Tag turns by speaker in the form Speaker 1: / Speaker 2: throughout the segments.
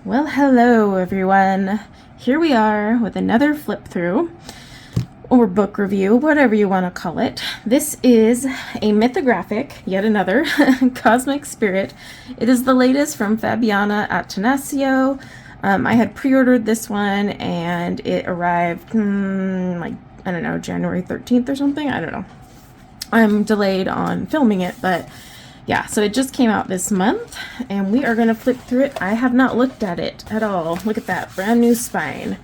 Speaker 1: Well, hello everyone. Here we are with another flip through or book review, whatever you want to call it. This is a Mythographic, yet another Cosmic Spirit. It is the latest from Fabiana Attanasio. I had pre-ordered this one and it arrived like, I don't know, January 13th or something. I don't know. I'm delayed on filming it, but yeah, so it just came out this month and we are going to flip through it. I have not looked at it at all. Look at that brand new spine.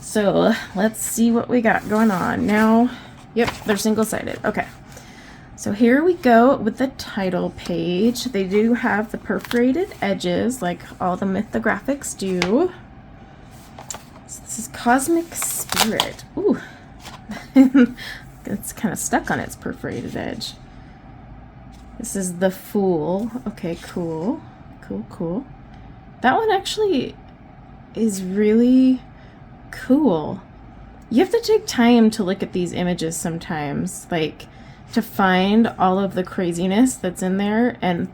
Speaker 1: So let's see what we got going on now. Yep, they're single-sided. Okay, so here we go with the title page. They do have the perforated edges like all the Mythographics do. So this is Cosmic Spirit. Ooh, it's kind of stuck on its perforated edge. This is the Fool. Okay, cool. Cool. That one actually is really cool. You have to take time to look at these images sometimes, like to find all of the craziness that's in there. And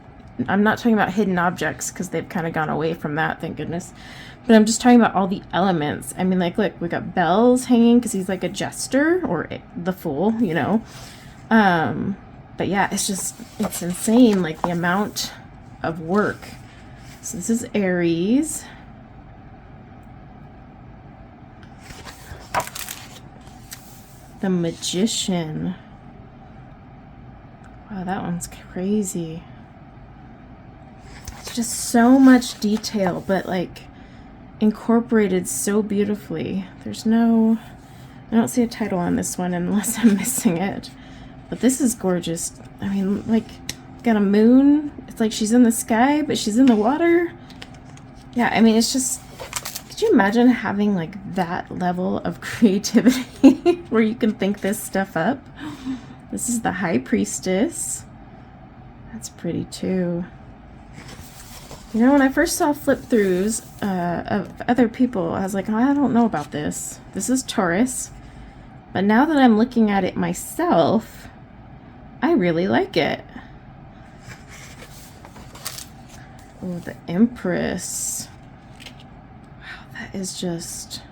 Speaker 1: I'm not talking about hidden objects because they've kind of gone away from that, thank goodness. But I'm just talking about all the elements. I mean, like, look, we got bells hanging because he's like a jester, or the Fool, you know. But yeah, it's insane, like the amount of work. So this is Aries. The Magician. Wow, that one's crazy. It's just so much detail, but like incorporated so beautifully. I don't see a title on this one unless I'm missing it. But this is gorgeous. I mean, like, got a moon. It's like she's in the sky, but she's in the water. Yeah, I mean, it's just, could you imagine having like that level of creativity where you can think this stuff up? This is the High Priestess. That's pretty too. You know, when I first saw flip throughs of other people, I was like, oh, I don't know about this. This is Taurus. But now that I'm looking at it myself, I really like it. Oh, the Empress. Wow, that is just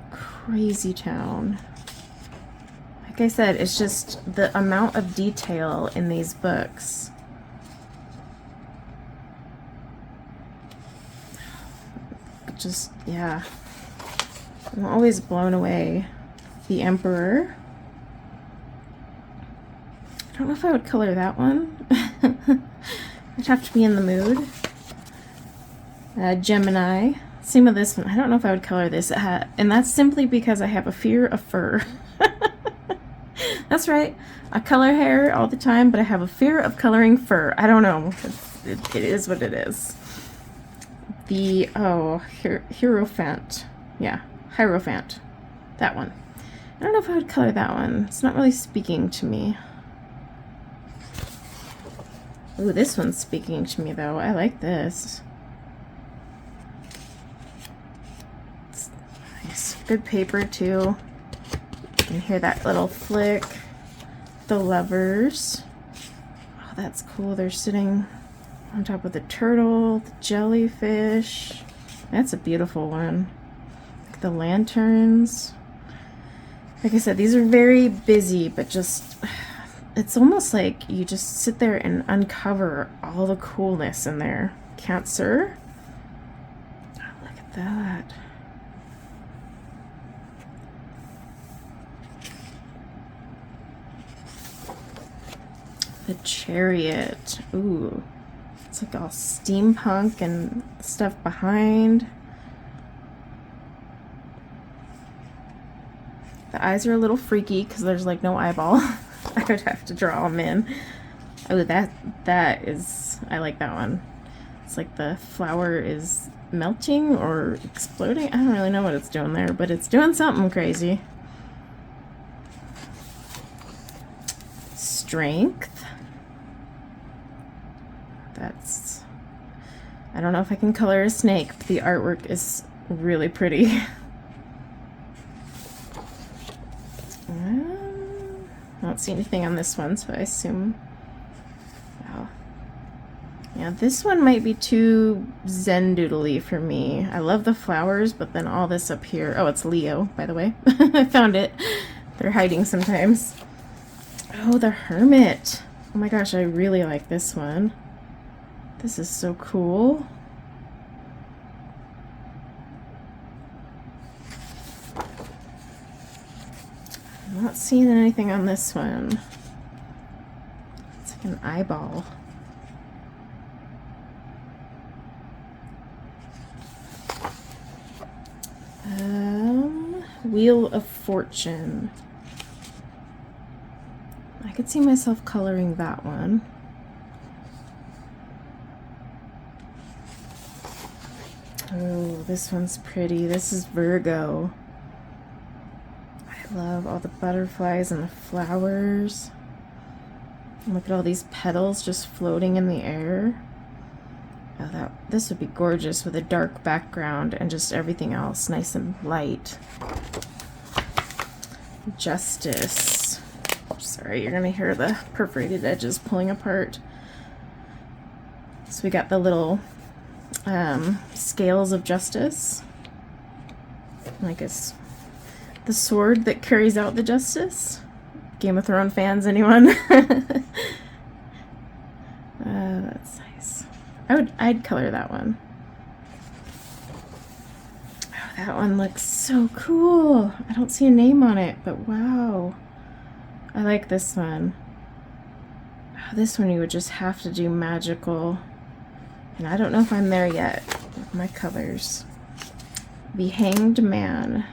Speaker 1: crazy town. Like I said, it's just the amount of detail in these books. Just, yeah. I'm always blown away. The Emperor. I don't know if I would color that one. I'd have to be in the mood. Gemini. Same with this one. I don't know if I would color this. And that's simply because I have a fear of fur. That's right. I color hair all the time, but I have a fear of coloring fur. I don't know. It is what it is. The, Hierophant. Yeah, Hierophant. That one. I don't know if I would color that one. It's not really speaking to me. Ooh, this one's speaking to me, though. I like this. It's nice. Good paper, too. You can hear that little flick. The Lovers. Oh, that's cool. They're sitting on top of the turtle, the jellyfish. That's a beautiful one. The Lanterns. Like I said, these are very busy, but just... it's almost like you just sit there and uncover all the coolness in there. Cancer. Oh, look at that. The Chariot. Ooh. It's like all steampunk and stuff behind. The eyes are a little freaky because there's like no eyeball. I would have to draw them in. Oh, that is, I like that one. It's like the flower is melting or exploding. I don't really know what it's doing there, but it's doing something crazy. Strength. That's, I don't know if I can color a snake, but the artwork is really pretty. I don't see anything on this one, so I assume, wow. Yeah, this one might be too zen doodly for me. I love the flowers, but then all this up here. Oh, it's Leo, by the way. I found it. They're hiding sometimes. Oh, the Hermit. Oh my gosh, I really like this one. This is so cool. I'm not seeing anything on this one. It's like an eyeball. Wheel of Fortune. I could see myself coloring that one. Oh, this one's pretty. This is Virgo. I love all the butterflies and the flowers. And look at all these petals just floating in the air. Oh, this would be gorgeous with a dark background and just everything else nice and light. Justice. Sorry, you're gonna hear the perforated edges pulling apart. So we got the little scales of justice. I guess the sword that carries out the justice. Game of Thrones fans, anyone? That's nice. I'd color that one. Oh, that one looks so cool. I don't see a name on it, but wow. I like this one. Oh, this one you would just have to do magical. And I don't know if I'm there yet with my colors. The Hanged Man.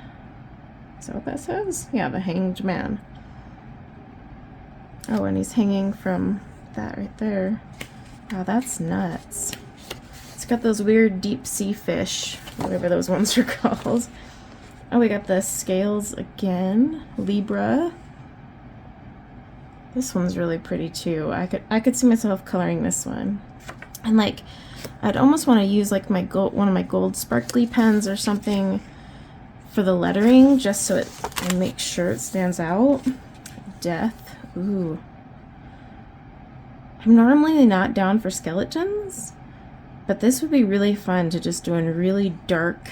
Speaker 1: Is that what that says? Yeah, the Hanged Man. Oh, and he's hanging from that right there. Wow, that's nuts. It's got those weird deep sea fish, whatever those ones are called. Oh, we got the scales again. Libra. This one's really pretty too. I could see myself coloring this one. And like, I'd almost want to use like one of my gold sparkly pens or something for the lettering, just so I make sure it stands out. Death. Ooh. I'm normally not down for skeletons, but this would be really fun to just do in really dark,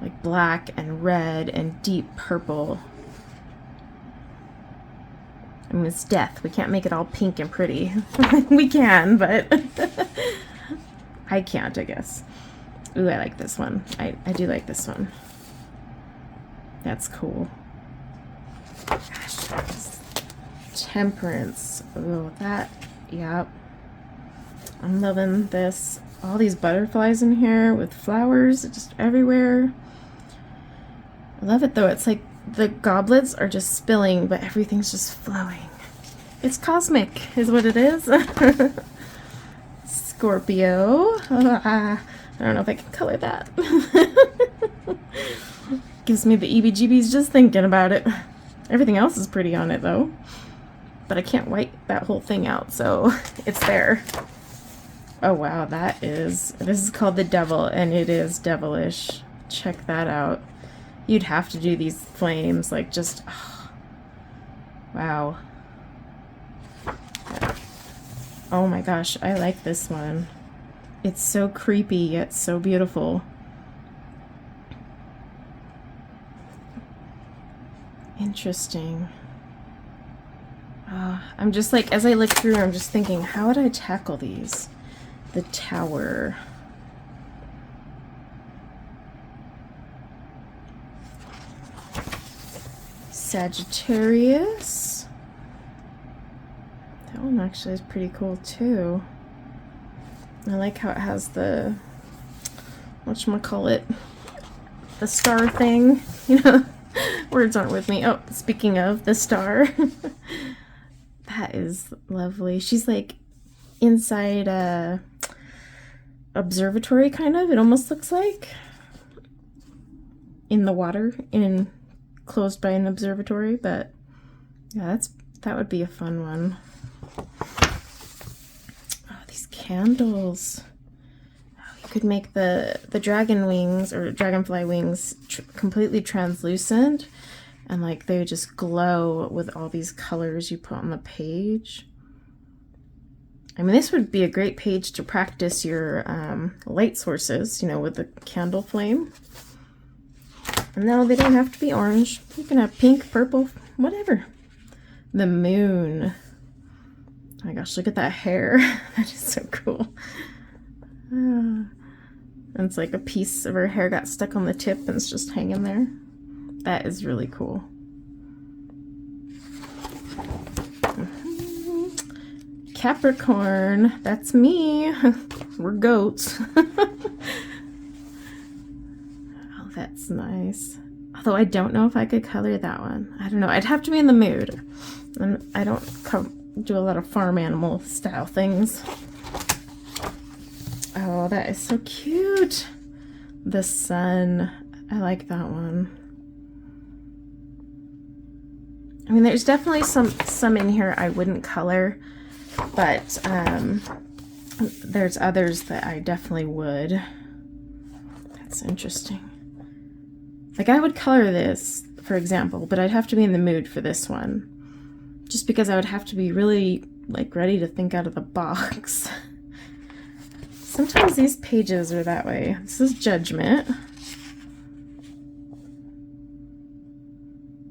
Speaker 1: like black and red and deep purple. I mean, it's death. We can't make it all pink and pretty. We can, but I can't, I guess. Ooh, I like this one. I do like this one. That's cool. Gosh, Temperance. Oh, that, yep. I'm loving this. All these butterflies in here with flowers just everywhere. I love it though. It's like the goblets are just spilling, but everything's just flowing. It's cosmic, is what it is. Scorpio. I don't know if I can color that. Gives me the EBGBs just thinking about it. Everything else is pretty on it though. But I can't white that whole thing out, so it's there. Oh wow, this is called the Devil, and it is devilish. Check that out. You'd have to do these flames, like just, oh, wow. Oh my gosh, I like this one. It's so creepy, yet so beautiful. Interesting. I'm just like, as I look through, I'm just thinking, how would I tackle these? The Tower. Sagittarius. That one actually is pretty cool too. I like how it has the, whatchamacallit, the star thing, you know. Words aren't with me. Oh, speaking of the star. That is lovely. She's like inside a observatory, kind of. It almost looks like in the water, closed by an observatory. But yeah, that would be a fun one. Oh, these candles. Oh, you could make the dragon wings or dragonfly wings completely translucent, and like they just glow with all these colors you put on the page. I mean, this would be a great page to practice your light sources, you know, with the candle flame. And no, they don't have to be orange. You can have pink, purple, whatever. The moon. Oh my gosh, look at that hair. That is so cool. And it's like a piece of her hair got stuck on the tip and it's just hanging there. That is really cool. Capricorn, that's me. We're goats. Oh, that's nice. Although I don't know if I could color that one. I don't know. I'd have to be in the mood. And I don't do a lot of farm animal style things. Oh, that is so cute. The sun. I like that one. I mean, there's definitely some in here I wouldn't color, but there's others that I definitely would. That's interesting. Like, I would color this, for example, but I'd have to be in the mood for this one. Just because I would have to be really, like, ready to think out of the box. Sometimes these pages are that way. This is Judgment.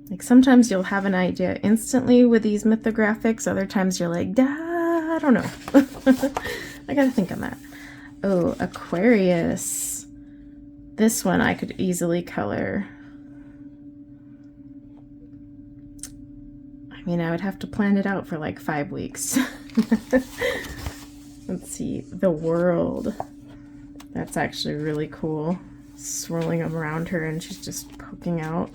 Speaker 1: Like, sometimes you'll have an idea instantly with these mythographics. Other times you're like, I don't know. I gotta think on that. Oh, Aquarius. This one I could easily color. I mean, I would have to plan it out for like 5 weeks. Let's see. The World. That's actually really cool. Swirling them around her and she's just poking out.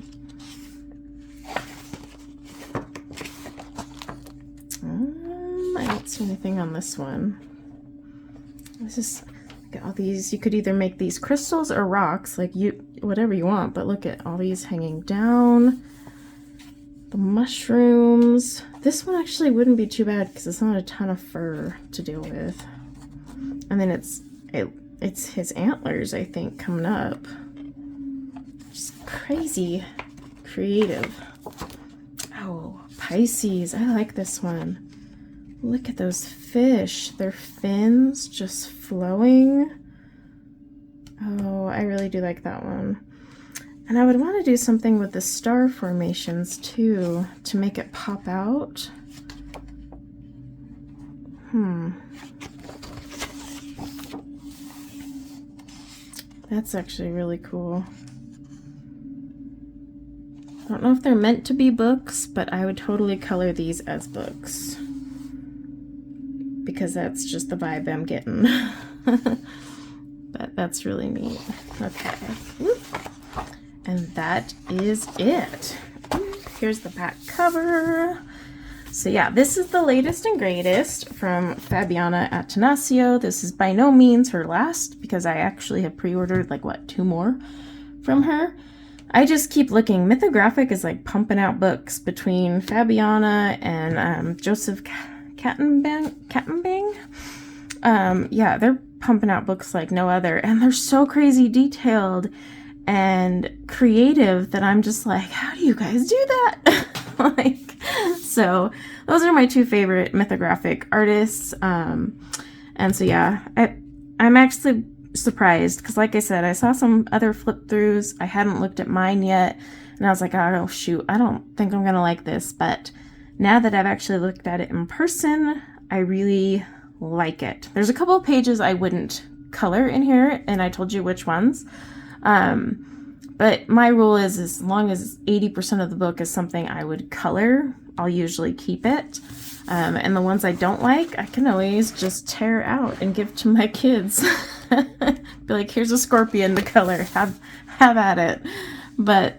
Speaker 1: I don't see anything on this one. This is, look at all these. You could either make these crystals or rocks, like whatever you want, but look at all these hanging down. The mushrooms. This one actually wouldn't be too bad because it's not a ton of fur to deal with. And then it's his antlers, I think, coming up. Just crazy creative. Oh, Pisces. I like this one. Look at those fish. Their fins just flowing. Oh, I really do like that one. And I would want to do something with the star formations too, to make it pop out. That's actually really cool. I don't know if they're meant to be books, but I would totally color these as books. Because that's just the vibe I'm getting. But that's really neat. Okay. Whoop. And that is it. Here's the back cover. So yeah, this is the latest and greatest from Fabiana Attanasio. This is by no means her last, because I actually have pre-ordered like, what, 2 more from her. I just keep looking. Mythographic is like pumping out books between Fabiana and Joseph Kattenbang. Yeah, they're pumping out books like no other, and they're so crazy detailed and creative that I'm just like, how do you guys do that? Like, so those are my 2 favorite mythographic artists. And so yeah, I'm actually surprised because, like I said, I saw some other flip throughs. I hadn't looked at mine yet, and I was like, oh shoot, I don't think I'm gonna like this. But now that I've actually looked at it in person, I really like it. There's a couple of pages I wouldn't color in here, and I told you which ones. But my rule is, as long as 80% of the book is something I would color, I'll usually keep it. And the ones I don't like, I can always just tear out and give to my kids. Be like, here's a scorpion to color. Have at it. But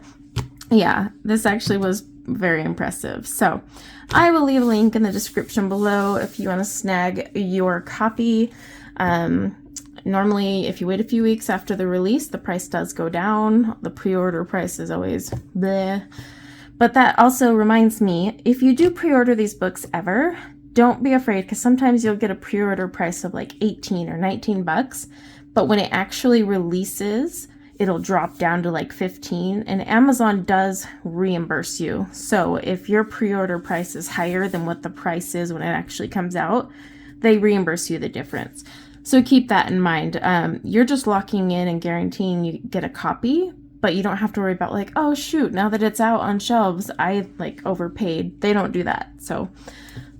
Speaker 1: yeah, this actually was very impressive. So I will leave a link in the description below if you want to snag your copy. Normally, if you wait a few weeks after the release, the price does go down. The pre-order price is always bleh. But that also reminds me, if you do pre-order these books ever, don't be afraid, because sometimes you'll get a pre-order price of like 18 or 19 bucks. But when it actually releases, it'll drop down to like 15, and Amazon does reimburse you. So if your pre-order price is higher than what the price is when it actually comes out, they reimburse you the difference. So keep that in mind. You're just locking in and guaranteeing you get a copy, but you don't have to worry about like, oh shoot, now that it's out on shelves, I like overpaid. They don't do that. So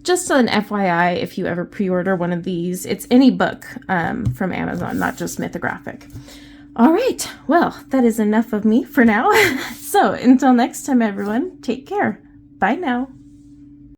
Speaker 1: just an FYI, if you ever pre-order one of these, it's any book from Amazon, not just Mythographic. All right, well, that is enough of me for now. So until next time, everyone, take care. Bye now.